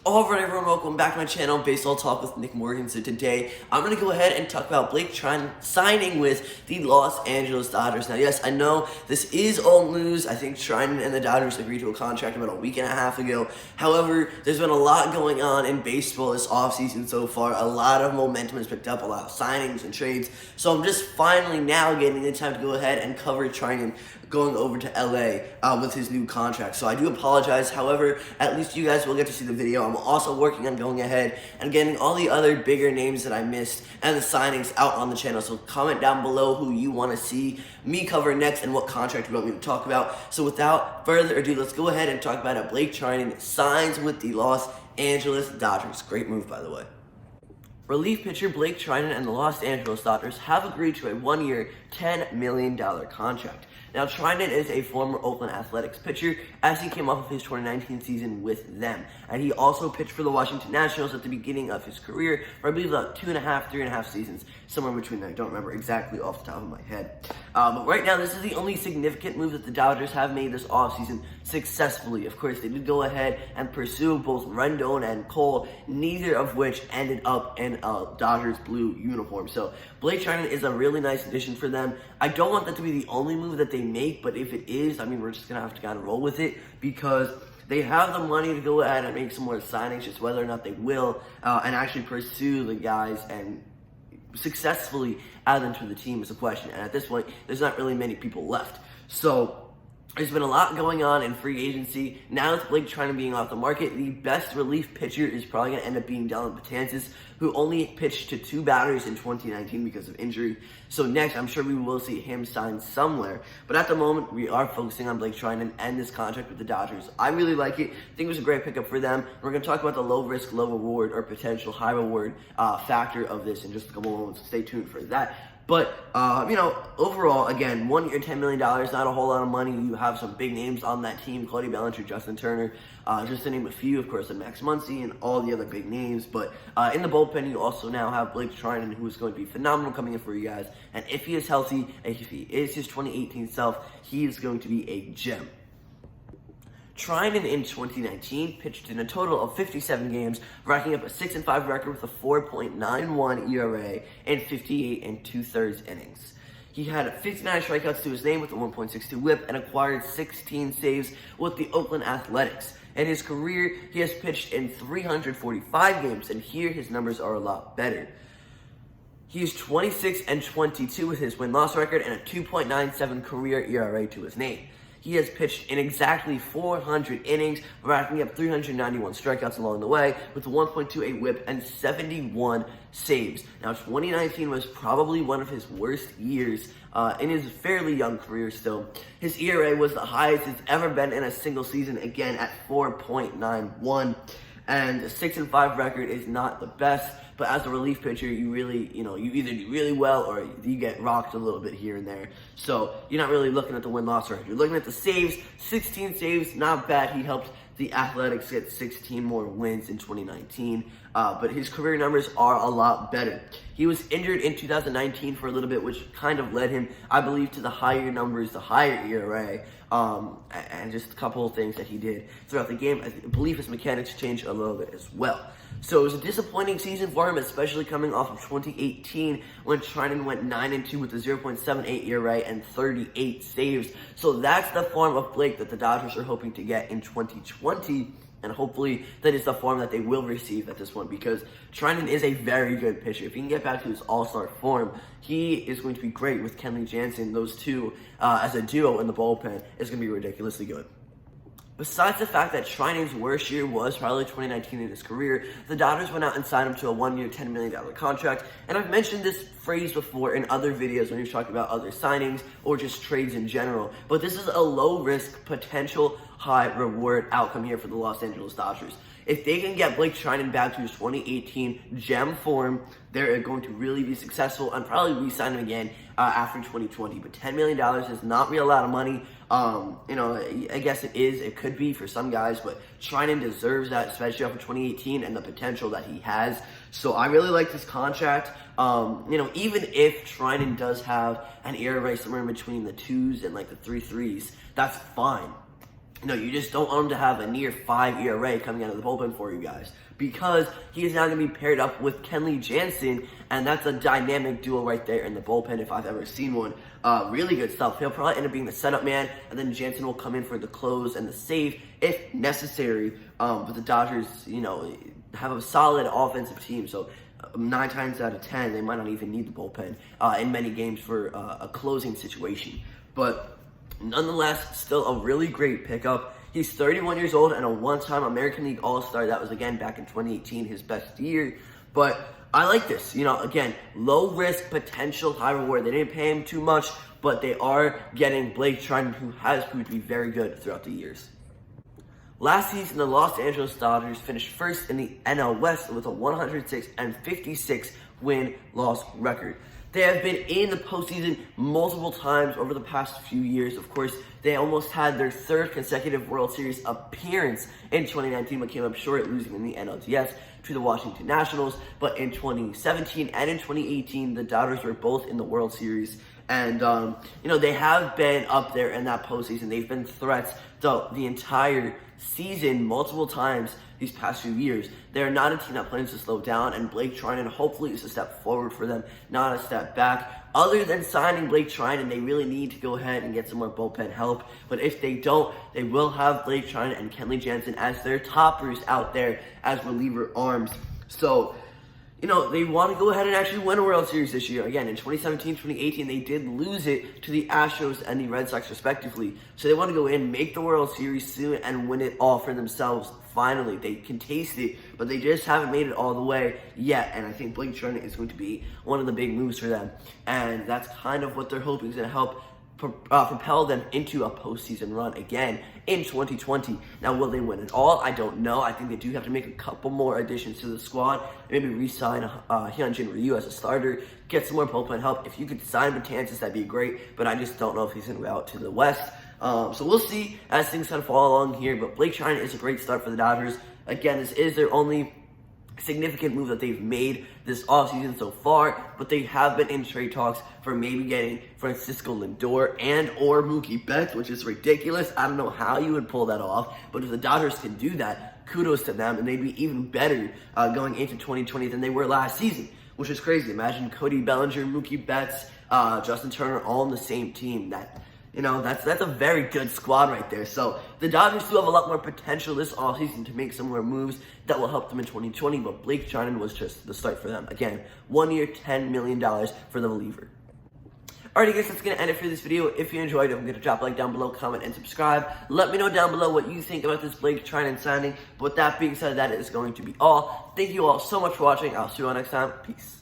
Alright everyone, welcome back to my channel, Baseball Talk with Nick Morgan. So today, I'm going to go ahead and talk about Blake Treinen signing with the Los Angeles Dodgers. Now yes, I know this is old news. I think Treinen and the Dodgers agreed to a contract about a week and a half ago. However, there's been a lot going on in baseball this offseason so far. A lot of momentum has picked up, a lot of signings and trades. So I'm just finally now getting the time to go ahead and cover Treinen going over to LA with his new contract. So I do apologize. However, at least you guys will get to see the video. I'm also working on going ahead and getting all the other bigger names that I missed and the signings out on the channel. So comment down below who you want to see me cover next and what contract you want me to talk about. So without further ado, let's go ahead and talk about it. Blake Treinen signs with the Los Angeles Dodgers. Great move, by the way. Relief pitcher Blake Treinen and the Los Angeles Dodgers have agreed to a one-year, $10 million contract. Now, Treinen is a former Oakland Athletics pitcher as he came off of his 2019 season with them. And he also pitched for the Washington Nationals at the beginning of his career, for I believe about 3.5 seasons, somewhere between there. I don't remember exactly off the top of my head. But right now, this is the only significant move that the Dodgers have made this offseason successfully. Of course, they did go ahead and pursue both Rendon and Cole, neither of which ended up in a Dodgers blue uniform. So Blake Treinen is a really nice addition for them. I don't want that to be the only move that they make, but if it is, I mean, we're just going to have to kind of roll with it because they have the money to go ahead and make some more signings, just whether or not they will, and actually pursue the guys and successfully add them to the team is a question. And at this point, there's not really many people left. So there's been a lot going on in free agency. Now with Blake Treinen being off the market, the best relief pitcher is probably going to end up being Dylan Betances, who only pitched to 2 batters in 2019 because of injury. So next, I'm sure we will see him sign somewhere. But at the moment, we are focusing on Blake Treinen and this contract with the Dodgers. I really like it. I think it was a great pickup for them. We're going to talk about the low risk, low reward, or potential high reward factor of this in just a couple moments. Stay tuned for that. But, overall, again, 1 year, $10 million, not a whole lot of money. You have some big names on that team, Cody Bellinger, Justin Turner, just to name a few, of course, and Max Muncy and all the other big names. But in the bullpen, you also now have Blake Treinen, who is going to be phenomenal coming in for you guys. And if he is healthy, and if he is his 2018 self, he is going to be a gem. Treinen in 2019 pitched in a total of 57 games, racking up a 6-5 record with a 4.91 ERA and 58 2/3 innings. He had 59 strikeouts to his name with a 1.62 whip and acquired 16 saves with the Oakland Athletics. In his career, he has pitched in 345 games, and here his numbers are a lot better. He is 26-22 with his win-loss record and a 2.97 career ERA to his name. He has pitched in exactly 400 innings, racking up 391 strikeouts along the way with a 1.28 whip and 71 saves. Now, 2019 was probably one of his worst years in his fairly young career still. His ERA was the highest it's ever been in a single season, again at 4.91. And a 6-5 record is not the best, but as a relief pitcher, you really, you either do really well or you get rocked a little bit here and there. So you're not really looking at the win-loss record. You're looking at the saves. 16 saves, not bad. He helped the Athletics get 16 more wins in 2019, but his career numbers are a lot better. He was injured in 2019 for a little bit, which kind of led him, I believe, to the higher numbers, the higher ERA, and just a couple of things that he did throughout the game. I believe his mechanics changed a little bit as well. So it was a disappointing season for him, especially coming off of 2018 when Treinen went 9-2 with a 0.78 ERA and 38 saves. So that's the form of Blake that the Dodgers are hoping to get in 2020. And hopefully that is the form that they will receive at this point, because Treinen is a very good pitcher. If he can get back to his all-star form, he is going to be great with Kenley Jansen. Those two as a duo in the bullpen is going to be ridiculously good. Besides the fact that Treinen's worst year was probably 2019 in his career, the Dodgers went out and signed him to a 1-year, $10 million contract. And I've mentioned this phrase before in other videos when you're talking about other signings or just trades in general. But this is a low-risk, potential high-reward outcome here for the Los Angeles Dodgers. If they can get Blake Treinen back to his 2018 gem form, they're going to really be successful and probably re-sign him again after 2020. But $10 million is not really a lot of money. I guess it could be for some guys, but Treinen deserves that, especially off of 2018 and the potential that he has. So I really like this contract. Even if Treinen does have an ERA somewhere in between the 2s and like the 3.3s, that's fine. No, you just don't want him to have a near 5 ERA coming out of the bullpen for you guys, because he is now going to be paired up with Kenley Jansen, and that's a dynamic duo right there in the bullpen if I've ever seen one. Really good stuff. He'll probably end up being the setup man, and then Jansen will come in for the close and the save if necessary. But the Dodgers, have a solid offensive team, so 9 times out of 10, they might not even need the bullpen in many games for a closing situation. But nonetheless, still a really great pickup. He's 31 years old and a one-time American League All-Star. That was, again, back in 2018, his best year. But I like this. Again, low risk, potential, high reward. They didn't pay him too much, but they are getting Blake Treinen, who has proved to be very good throughout the years. Last season, the Los Angeles Dodgers finished first in the NL West with a 106-56 win-loss record. They have been in the postseason multiple times over the past few years. Of course, they almost had their third consecutive World Series appearance in 2019, but came up short, losing in the NLDS to the Washington Nationals. But in 2017 and in 2018, the Dodgers were both in the World Series. And, they have been up there in that postseason. They've been threats the entire season multiple times these past few years. They're not a team that plans to slow down, and Blake Treinen hopefully is a step forward for them, not a step back. Other than signing Blake Treinen, they really need to go ahead and get some more bullpen help. But if they don't, they will have Blake Treinen and Kenley Jansen as their toppers out there as reliever arms. So, they want to go ahead and actually win a World Series this year. Again, in 2017, 2018, they did lose it to the Astros and the Red Sox, respectively. So they want to go in, make the World Series soon, and win it all for themselves. Finally, they can taste it, but they just haven't made it all the way yet. And I think Blake Treinen is going to be one of the big moves for them. And that's kind of what they're hoping is going to help propel them into a postseason run again in 2020. Now, will they win it all? I don't know. I think they do have to make a couple more additions to the squad. Maybe re-sign Hyunjin Ryu as a starter, get some more bullpen help. If you could sign Betances, that'd be great, but I just don't know if he's going to go out to the West. So we'll see as things kind of fall along here, but Blake Treinen is a great start for the Dodgers. Again, this is their only significant move that they've made this offseason so far, but they have been in trade talks for maybe getting Francisco Lindor and or Mookie Betts, which is ridiculous. I don't know how you would pull that off, but if the Dodgers can do that, kudos to them, and they'd be even better going into 2020 than they were last season, which is crazy. Imagine Cody Bellinger, Mookie Betts, Justin Turner all on the same team. That's a very good squad right there. So the Dodgers do have a lot more potential this offseason to make some more moves that will help them in 2020, but Blake Treinen was just the start for them. Again, 1 year, $10 million for the reliever. Alrighty guys, that's going to end it for this video. If you enjoyed it, I'm going to drop a like down below, comment, and subscribe. Let me know down below what you think about this Blake Treinen signing. But with that being said, that is going to be all. Thank you all so much for watching. I'll see you all next time. Peace.